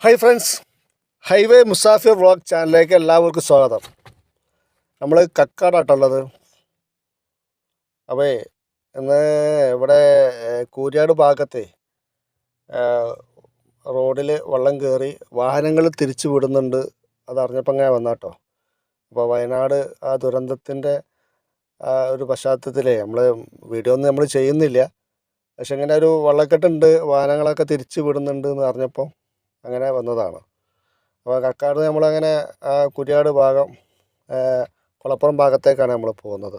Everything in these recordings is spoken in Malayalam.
Hi friends, highway Musafir vlog ചാനലിലേക്ക് എല്ലാവർക്കും സ്വാഗതം. നമ്മൾ കക്കാടാട്ടുള്ളത്. അപ്പോൾ ഇന്ന് ഇവിടെ കൂരിയാട് ഭാഗത്തെ റോഡിൽ വെള്ളം കയറി വാഹനങ്ങൾ തിരിച്ചു വിടുന്നുണ്ട്. അതറിഞ്ഞപ്പോൾ അങ്ങനെ വന്നാട്ടോ. അപ്പോൾ വയനാട് ആ ദുരന്തത്തിൻ്റെ ഒരു പശ്ചാത്തലത്തിൽ നമ്മൾ വീഡിയോ ഒന്നും നമ്മൾ ചെയ്യുന്നില്ല. പക്ഷെ ഇങ്ങനെ ഒരു വെള്ളക്കെട്ടുണ്ട്, വാഹനങ്ങളൊക്കെ തിരിച്ചു വിടുന്നുണ്ട് എന്ന് അറിഞ്ഞപ്പോൾ അങ്ങനെ വന്നതാണ്. അപ്പോൾ കക്കാട് നമ്മളങ്ങനെ കുരിയാട് ഭാഗം കുളപ്പുറം ഭാഗത്തേക്കാണ് നമ്മൾ പോകുന്നത്.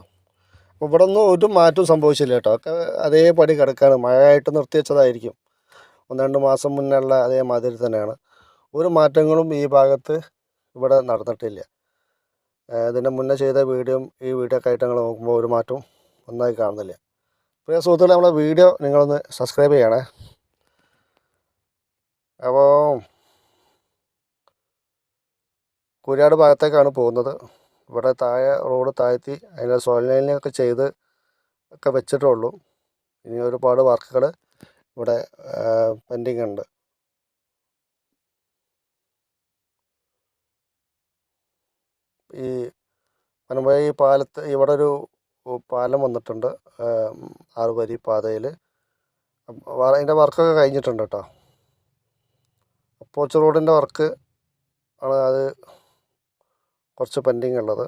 അപ്പോൾ ഇവിടെ ഒന്നും ഒരു മാറ്റവും സംഭവിച്ചില്ല കേട്ടോ. ഒക്കെ അതേപടി കിടക്കുകയാണ്. മഴയായിട്ട് നിർത്തി വെച്ചതായിരിക്കും. 1-2 മാസം മുന്നുള്ള അതേമാതിരി തന്നെയാണ്. ഒരു മാറ്റങ്ങളും ഈ ഭാഗത്ത് ഇവിടെ നടന്നിട്ടില്ല. ഇതിൻ്റെ മുന്നേ ചെയ്ത വീഡിയോ ഈ വീഡിയോ ഒക്കെ ആയിട്ട് ഞങ്ങൾ നോക്കുമ്പോൾ ഒരു മാറ്റവും ഒന്നായി കാണുന്നില്ല. പ്രിയ സുഹൃത്തുക്കളെ, നമ്മളെ വീഡിയോ നിങ്ങളൊന്ന് സബ്സ്ക്രൈബ് ചെയ്യണേ. അപ്പോൾ കുരിയാട് ഭാഗത്തേക്കാണ് പോകുന്നത്. ഇവിടെ താഴെ റോഡ് താഴ്ത്തി അതിൻ്റെ സോയിൽ ലൈനിങ്ങൊക്കെ ചെയ്ത് ഒക്കെ വെച്ചിട്ടേ ഉള്ളൂ. ഇനി ഒരുപാട് വർക്കുകൾ ഇവിടെ പെൻഡിങ് ഉണ്ട്. ഈ പനമ്പഴ ഈ പാലത്ത് ഇവിടെ ഒരു പാലം വന്നിട്ടുണ്ട്, 6 വരി പാതയിൽ. അതിൻ്റെ വർക്കൊക്കെ കഴിഞ്ഞിട്ടുണ്ട് കേട്ടോ. അപ്പോച്ച് റോഡിൻ്റെ വർക്ക് ആണ് അത് കുറച്ച് പെൻഡിങ് ഉള്ളത്.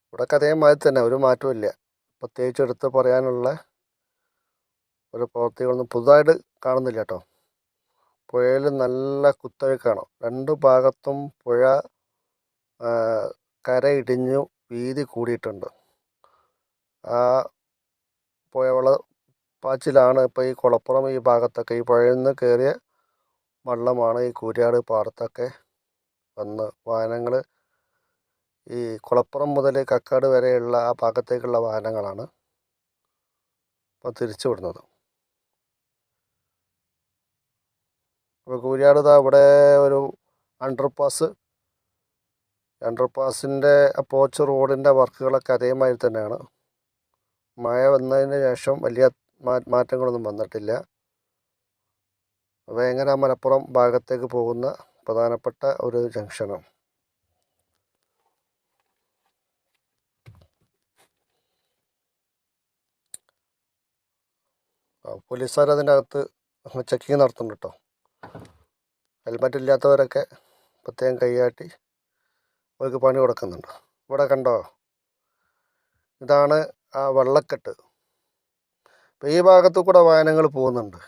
ഇവിടെയൊക്കെ അതേമാതിരി തന്നെ, ഒരു മാറ്റവും ഇല്ല. പ്രത്യേകിച്ച് എടുത്ത് പറയാനുള്ള ഒരു പ്രവൃത്തികളൊന്നും പുതുതായിട്ട് കാണുന്നില്ല കേട്ടോ. പുഴയിൽ നല്ല കുത്തൊഴുക്കാണ്. 2 ഭാഗത്തും പുഴ കര ഇടിഞ്ഞു വീതി കൂടിയിട്ടുണ്ട്. ആ പുഴ വെള്ളപ്പാച്ചിലാണ് ഇപ്പോൾ ഈ കുളപ്പുറം ഈ ഭാഗത്തൊക്കെ. ഈ പുഴയിൽ നിന്ന് കയറിയ വെള്ളമാണ് ഈ കൂരിയാട് പാടത്തൊക്കെ വന്ന് വാഹനങ്ങൾ ഈ കുളപ്പുറം മുതൽ കക്കാട് വരെയുള്ള ആ ഭാഗത്തേക്കുള്ള വാഹനങ്ങളാണ് ഇപ്പോൾ തിരിച്ചു വിടുന്നത്. അപ്പോൾ കൂരിയാട് ഇവിടെ ഒരു അണ്ടർപാസിൻ്റെ അപ്പോച്ച് റോഡിൻ്റെ വർക്കുകളൊക്കെ അതേമാതിരി തന്നെയാണ്. മഴ വന്നതിന് ശേഷം വലിയ മാറ്റങ്ങളൊന്നും വന്നിട്ടില്ല. വേങ്ങര മലപ്പുറം ഭാഗത്തേക്ക് പോകുന്ന പ്രധാനപ്പെട്ട ഒരു ജംഗ്ഷനാണ്. പോലീസുകാർ അതിൻ്റെ അകത്ത് ചെക്കിങ് നടത്തുന്നുണ്ട് കേട്ടോ. ഹെൽമറ്റ് ഇല്ലാത്തവരൊക്കെ പ്രത്യേകം കൈകാട്ടി അവർക്ക് പണി കൊടുക്കുന്നുണ്ട്. ഇവിടെ കണ്ടോ, ഇതാണ് ആ വെള്ളക്കെട്ട്. ഇപ്പോൾ ഈ ഭാഗത്തു കൂടെ വാഹനങ്ങൾ പോകുന്നുണ്ട്.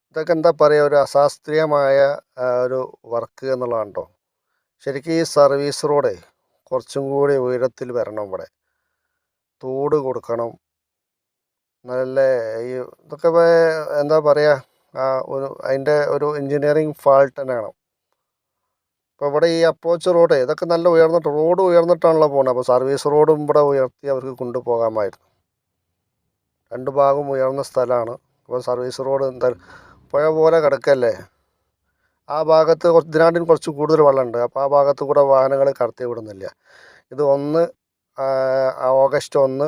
ഇതൊക്കെ എന്താ പറയുക, ഒരു അശാസ്ത്രീയമായ ഒരു വർക്ക് എന്നുള്ളതാണ് കേട്ടോ. ശരിക്കും ഈ സർവീസ് റോഡ് കുറച്ചും കൂടി ഉയരത്തിൽ വരണം. ഇവിടെ തോട് കൊടുക്കണം. നല്ല ഈ ഇതൊക്കെ എന്താ പറയുക, അതിൻ്റെ ഒരു എൻജിനീയറിങ് ഫാൾട്ട് തന്നെയാണ്. ഇപ്പോൾ ഇവിടെ ഈ അപ്രോച്ച് റോഡ് ഇതൊക്കെ നല്ല റോഡ് ഉയർന്നിട്ടാണല്ലോ പോകുന്നത്. അപ്പോൾ സർവീസ് റോഡും ഇവിടെ ഉയർത്തി അവർക്ക് കൊണ്ടുപോകാമായിരുന്നു. 2 ഭാഗവും ഉയർന്ന സ്ഥലമാണ്. അപ്പോൾ സർവീസ് റോഡ് എന്താ പുഴ പോലെ കിടക്കല്ലേ. ആ ഭാഗത്ത് ഇതിനാണ്ടിന് കുറച്ച് കൂടുതൽ വെള്ളമുണ്ട്. അപ്പോൾ ആ ഭാഗത്ത് കൂടെ വാഹനങ്ങൾ കടത്തി വിടുന്നില്ല. ഇത് ഓഗസ്റ്റ് 1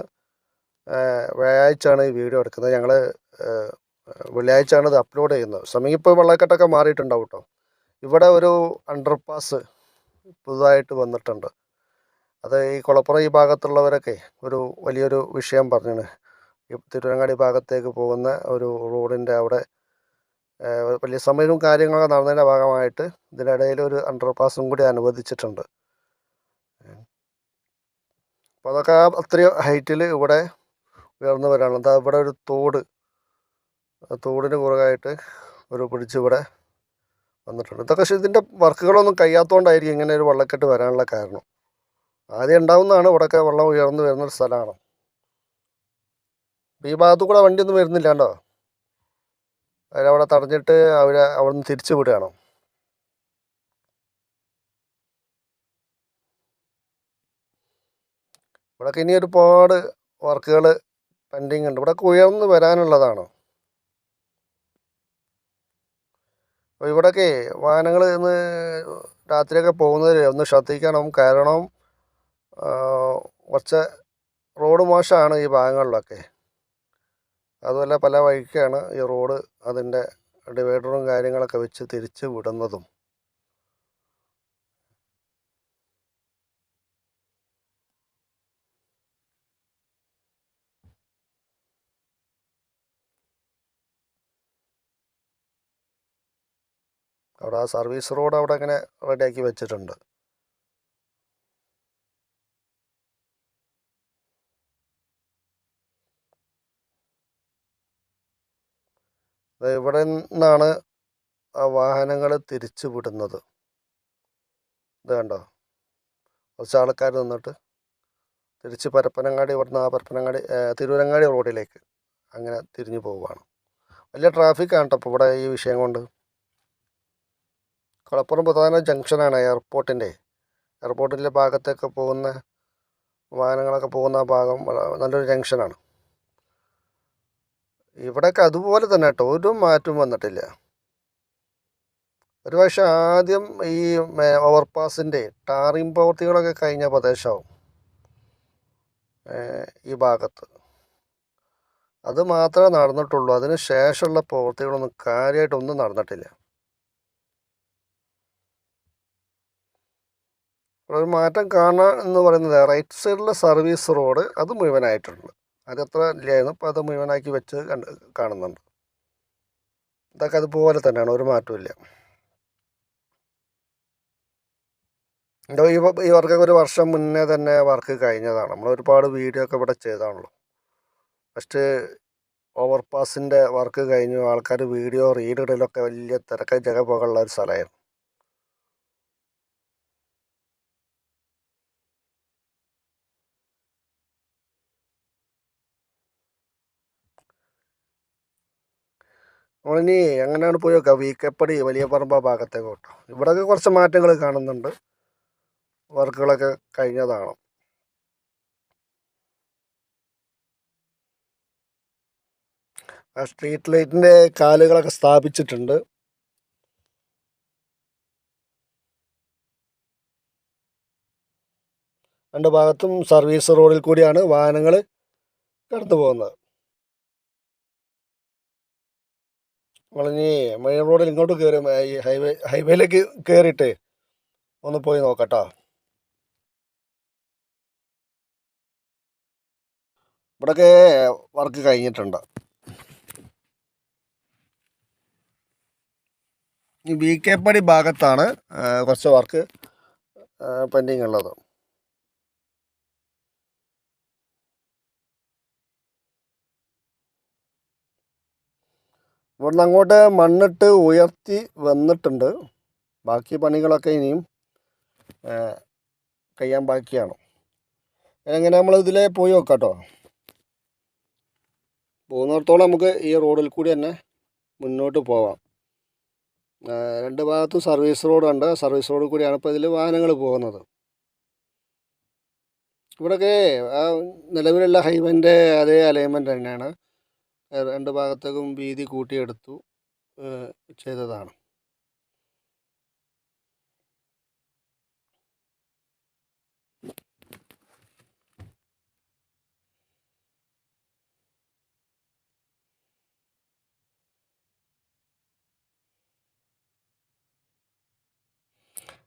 വ്യാഴാഴ്ചയാണ് ഈ വീഡിയോ എടുക്കുന്നത്. ഞങ്ങൾ വെള്ളിയാഴ്ചയാണ് ഇത് അപ്ലോഡ് ചെയ്യുന്നത്. സമയം ഇപ്പോൾ വെള്ളക്കെട്ടൊക്കെ മാറിയിട്ടുണ്ടാവും കേട്ടോ. ഇവിടെ ഒരു അണ്ടർപാസ് പുതുതായിട്ട് വന്നിട്ടുണ്ട്. അത് ഈ കുളപ്പുറം ഈ ഭാഗത്തുള്ളവരൊക്കെ ഒരു വലിയൊരു വിഷയം പറഞ്ഞാണ്. ഈ തിരുവനങ്ങാടി ഭാഗത്തേക്ക് പോകുന്ന ഒരു റോഡിൻ്റെ അവിടെ വലിയ സമയവും കാര്യങ്ങളൊക്കെ നടന്നതിൻ്റെ ഭാഗമായിട്ട് ഇതിനിടയിൽ ഒരു അണ്ടർപാസും കൂടി അനുവദിച്ചിട്ടുണ്ട്. അപ്പോൾ അതൊക്കെ അത്രയും ഹൈറ്റിൽ ഇവിടെ ഉയർന്നു വരാനുള്ളത്. എന്താ ഇവിടെ ഒരു തോടിന് കുറുകായിട്ട് ഒരു ബ്രിഡ്ജ് ഇവിടെ വന്നിട്ടുണ്ട്. ഇതൊക്കെ ഇതിൻ്റെ വർക്കുകളൊന്നും കഴിയാത്തതുകൊണ്ടായിരിക്കും ഇങ്ങനെ ഒരു വെള്ളക്കെട്ട് വരാനുള്ള കാരണം. ആദ്യം ഉണ്ടാവുന്നതാണ്. ഇവിടെയൊക്കെ വെള്ളം ഉയർന്നു വരുന്നൊരു സ്ഥലമാണ്. ഈ ഭാഗത്തു കൂടെ വണ്ടിയൊന്നും വരുന്നില്ല കേട്ടോ. അവരവിടെ തടഞ്ഞിട്ട് അവിടെ നിന്ന് തിരിച്ചു വിടുകയാണ്. ഇവിടെയൊക്കെ ഇനി ഒരുപാട് വർക്കുകൾ പെൻഡിങ് ഉണ്ട്. ഇവിടെയൊക്കെ ഉയർന്നു വരാനുള്ളതാണ്. അപ്പോൾ ഇവിടെയൊക്കെ വാഹനങ്ങൾ ഇന്ന് രാത്രിയൊക്കെ പോകുന്നവർ ഒന്ന് ശ്രദ്ധിക്കണം. കാരണം കുറച്ച് റോഡ് മോശമാണ് ഈ ഭാഗങ്ങളിലൊക്കെ. അതുമല്ല പല വഴിക്കാണ് ഈ റോഡ് അതിൻ്റെ ഡിവൈഡറും കാര്യങ്ങളൊക്കെ വെച്ച് തിരിച്ച് വിടുന്നതും. അവിടെ ആ സർവീസ് റോഡ് അവിടെ ഇങ്ങനെ റെഡിയാക്കി വെച്ചിട്ടുണ്ട്. ഇവിടെ നിന്നാണ് ആ വാഹനങ്ങൾ തിരിച്ചു വിടുന്നത്. ഇത് കണ്ടോ, കുറച്ച് ആൾക്കാർ നിന്നിട്ട് തിരിച്ച് പരപ്പനങ്ങാടി, ഇവിടുന്ന് ആ പരപ്പനങ്ങാടി തിരൂരങ്ങാടി റോഡിലേക്ക് അങ്ങനെ തിരിഞ്ഞു പോവുകയാണ്. വലിയ ട്രാഫിക്കാണ് കേട്ടോ ഇപ്പോൾ ഇവിടെ ഈ വിഷയം കൊണ്ട്. കുളപ്പുറം പ്രധാന ജംഗ്ഷനാണ് എയർപോർട്ടിൻ്റെ ഭാഗത്തേക്ക് പോകുന്ന വാഹനങ്ങളൊക്കെ പോകുന്ന ഭാഗം നല്ലൊരു ജംഗ്ഷനാണ്. ഇവിടെയൊക്കെ അതുപോലെ തന്നെ കേട്ടോ, ഒരു മാറ്റവും വന്നിട്ടില്ല. ഒരു പക്ഷേ ആദ്യം ഈ ഓവർപാസിൻ്റെ ടാറിങ് പ്രവൃത്തികളൊക്കെ കഴിഞ്ഞ പ്രദേശമാവും ഈ ഭാഗത്ത്. അത് മാത്രമേ നടന്നിട്ടുള്ളൂ. അതിന് ശേഷമുള്ള പ്രവൃത്തികളൊന്നും കാര്യമായിട്ടൊന്നും നടന്നിട്ടില്ല. ഒരു മാറ്റം കാണാൻ എന്ന് പറയുന്നത് റൈറ്റ് സൈഡിലെ സർവീസ് റോഡ് അത് മുഴുവനായിട്ടുണ്ട്. അതത്ര ഇല്ലായിരുന്നു, ഇപ്പോൾ അത് മുഴുവനാക്കി വെച്ച് കാണുന്നുണ്ട്. ഇതൊക്കെ അതുപോലെ തന്നെയാണ്, ഒരു മാറ്റമില്ല. ഈ വർക്കൊക്കെ ഒരു വർഷം മുന്നേ തന്നെ വർക്ക് കഴിഞ്ഞതാണ്. നമ്മൾ ഒരുപാട് വീഡിയോ ഒക്കെ ഇവിടെ ചെയ്താണല്ലോ. ഫസ്റ്റ് ഓവർപാസിൻ്റെ വർക്ക് കഴിഞ്ഞു, ആൾക്കാർ വീഡിയോ റീലിടലൊക്കെ വലിയ തിരക്ക് ജഗപൊകയുള്ള ഒരു സ്ഥലമായിരുന്നു. നമ്മളിനി എങ്ങനെയാണ് പോയി നോക്കുക, വീക്കപ്പടി വലിയ പറമ്പ ഭാഗത്തേക്ക് കേട്ടോ. ഇവിടെയൊക്കെ കുറച്ച് മാറ്റങ്ങൾ കാണുന്നുണ്ട്, വർക്കുകളൊക്കെ കഴിഞ്ഞതാണ്. ആ സ്ട്രീറ്റ് ലൈറ്റിൻ്റെ കാലുകളൊക്കെ സ്ഥാപിച്ചിട്ടുണ്ട്. രണ്ട് ഭാഗത്തും സർവീസ് റോഡിൽ കൂടിയാണ് വാഹനങ്ങൾ കടന്നു പോകുന്നത്. നമ്മളിനി മെയിൻ റോഡിൽ ഇങ്ങോട്ട് കയറി ഈ ഹൈവേയിലേക്ക് കയറിയിട്ട് ഒന്ന് പോയി നോക്കട്ടോ. ഇവിടെയൊക്കെ വർക്ക് കഴിഞ്ഞിട്ടുണ്ട്. ഈ വീക്കേപ്പടി ഭാഗത്താണ് കുറച്ച് വർക്ക് പെൻഡിങ് ഉള്ളത്. ഇവിടുന്ന് അങ്ങോട്ട് മണ്ണിട്ട് ഉയർത്തി വന്നിട്ടുണ്ട്. ബാക്കി പണികളൊക്കെ ഇനിയും കഴിയാൻ ബാക്കിയാണ്. എങ്ങനെ നമ്മൾ ഇതിലേ പോയി നോക്കാം കേട്ടോ. പോകുന്നിടത്തോളം നമുക്ക് ഈ റോഡിൽ കൂടി തന്നെ മുന്നോട്ട് പോവാം. രണ്ട് ഭാഗത്തും സർവീസ് റോഡുണ്ട്. സർവീസ് റോഡിൽ കൂടിയാണ് ഇപ്പോൾ ഇതിൽ വാഹനങ്ങൾ പോകുന്നത്. ഇവിടെയൊക്കെ നിലവിലുള്ള ഹൈവേൻ്റെ അതേ അലൈൻമെൻറ്റ് തന്നെയാണ്. രണ്ട് ഭാഗത്തേക്കും വീതി കൂട്ടിയെടുത്തു ചെയ്തതാണ്.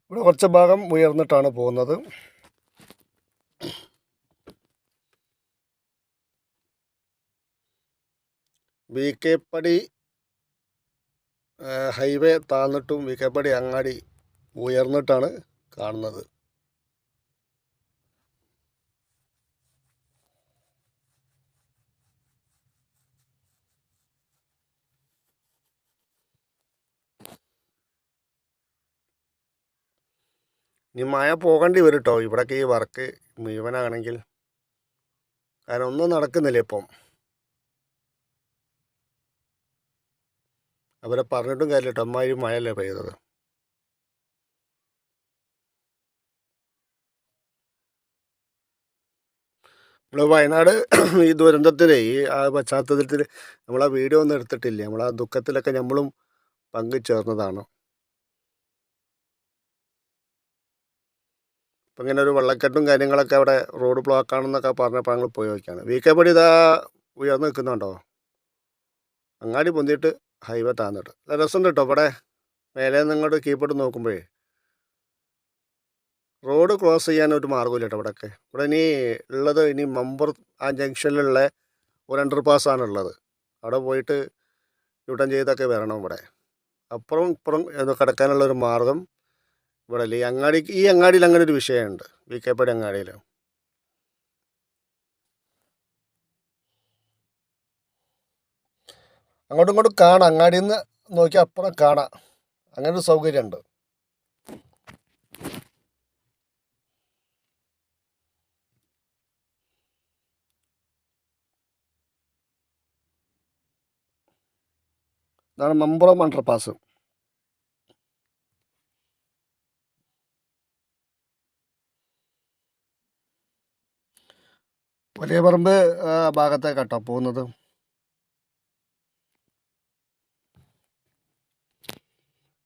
ഇവിടെ കുറച്ച് ഭാഗം ഉയർന്നിട്ടാണ് പോകുന്നത്. വീക്കേപ്പടി ഹൈവേ താഴ്ന്നിട്ടും വീക്കേപ്പടി അങ്ങാടി ഉയർന്നിട്ടാണ് കാണുന്നത്. ഇനി മഴ പോകേണ്ടി വരും കേട്ടോ ഇവിടേക്ക് ഈ വർക്ക് മുഴുവനാണെങ്കിൽ. കാരണം ഒന്നും നടക്കുന്നില്ല ഇപ്പം. അവരെ പറഞ്ഞിട്ടും കാര്യമില്ല കേട്ടോ, അമ്മായി മഴയല്ലേ പെയ്തത്. നമ്മൾ വയനാട് ഈ ദുരന്തത്തിൽ ഈ ആ പശ്ചാത്തലത്തിൽ നമ്മളാ വീഡിയോ ഒന്നും എടുത്തിട്ടില്ല. നമ്മളാ ദുഃഖത്തിലൊക്കെ നമ്മളും പങ്കുചേർന്നതാണ്. അപ്പം ഇങ്ങനെ ഒരു വെള്ളക്കെട്ടും കാര്യങ്ങളൊക്കെ അവിടെ റോഡ് ബ്ലോക്ക് ആണെന്നൊക്കെ പറഞ്ഞപ്പോൾ ഞങ്ങൾ പോയി നോക്കിയാണ്. വീക്കപ്പടി ഇതാ ഉയർന്ന് നിൽക്കുന്നുണ്ടോ, അങ്ങാടി പൊന്തിയിട്ട് ഹൈവേ താന്നിട്ട്. രസമുണ്ട് കേട്ടോ. ഇവിടെ മേലെ നിങ്ങോട്ട് കീപ്പോട്ട് നോക്കുമ്പോഴേ റോഡ് ക്രോസ് ചെയ്യാൻ ഒരു മാർഗ്ഗമില്ല കേട്ടോ ഇവിടെയൊക്കെ. ഇവിടെ ഇനി ഉള്ളത് ഇനി മമ്പൂർ ആ ജംഗ്ഷനിലുള്ള ഒരു അണ്ടർ പാസ്സാണുള്ളത്. അവിടെ പോയിട്ട് യൂട്ടേൺ ചെയ്തൊക്കെ വരണം. ഇവിടെ അപ്പുറം ഇപ്പുറം കിടക്കാനുള്ളൊരു മാർഗം ഇവിടെ അല്ല. ഈ അങ്ങാടിയിൽ അങ്ങനെ ഒരു വിഷയമുണ്ട്, വീക്കേപ്പടി അങ്ങാടിയിൽ. അങ്ങോട്ടും ഇങ്ങോട്ടും കാണാം, അങ്ങാടിയിൽ നിന്ന് നോക്കി അപ്പുറം കാണാം, അങ്ങനെ ഒരു സൗകര്യമുണ്ട്. ഇതാണ് മമ്പുറം അണ്ടർ പാസ്. വലിയ പറമ്പ് ഭാഗത്തേക്കാട്ടോ പോകുന്നത്.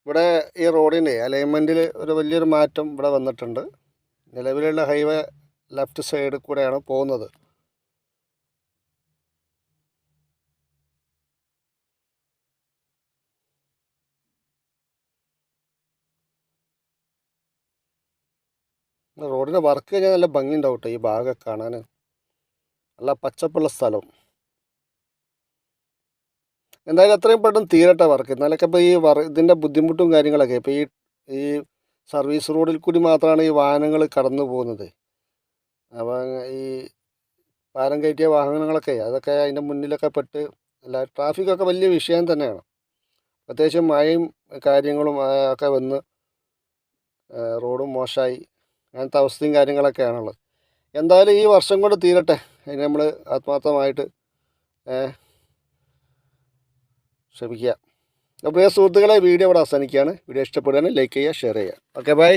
ഇവിടെ ഈ റോഡിന് അലൈൻമെൻറ്റിൽ ഒരു വലിയൊരു മാറ്റം ഇവിടെ വന്നിട്ടുണ്ട്. നിലവിലുള്ള ഹൈവേ ലെഫ്റ്റ് സൈഡിൽ കൂടെയാണ് പോകുന്നത്. റോഡിൻ്റെ വർക്ക് കഴിഞ്ഞാൽ നല്ല ഭംഗി ഉണ്ടാവും കേട്ടോ ഈ ഭാഗം കാണാൻ. നല്ല പച്ചപ്പുള്ള സ്ഥലം. എന്തായാലും എത്രയും പെട്ടെന്ന് തീരട്ടെ വർക്ക്. എന്നാലൊക്കെ ഇപ്പോൾ ഇതിൻ്റെ ബുദ്ധിമുട്ടും കാര്യങ്ങളൊക്കെ ഇപ്പോൾ ഈ സർവീസ് റോഡിൽ കൂടി മാത്രമാണ് ഈ വാഹനങ്ങൾ കടന്നു പോകുന്നത്. അപ്പോൾ ഈ ഭാരം കയറ്റിയ വാഹനങ്ങളൊക്കെ അതൊക്കെ അതിൻ്റെ മുന്നിലൊക്കെ പെട്ട് ട്രാഫിക്കൊക്കെ വലിയ വിഷയം തന്നെയാണ്. അത്യാവശ്യം മഴയും കാര്യങ്ങളും ഒക്കെ വന്ന് റോഡും മോശമായി അങ്ങനത്തെ അവസ്ഥയും കാര്യങ്ങളൊക്കെയാണുള്ളത്. എന്തായാലും ഈ വർഷം കൊണ്ട് തീരട്ടെ, അതിന് നമ്മൾ ആത്മാർത്ഥമായിട്ട് ശ്രമിക്കുക. അപ്പോൾ പ്രിയ സുഹൃത്തുക്കളെ, വീഡിയോ ഇവിടെ അവസാനിക്കുകയാണ്. വീഡിയോ ഇഷ്ടപ്പെടുകയാണെങ്കിൽ ലൈക്ക് ചെയ്യുക, ഷെയർ ചെയ്യുക. Okay, by.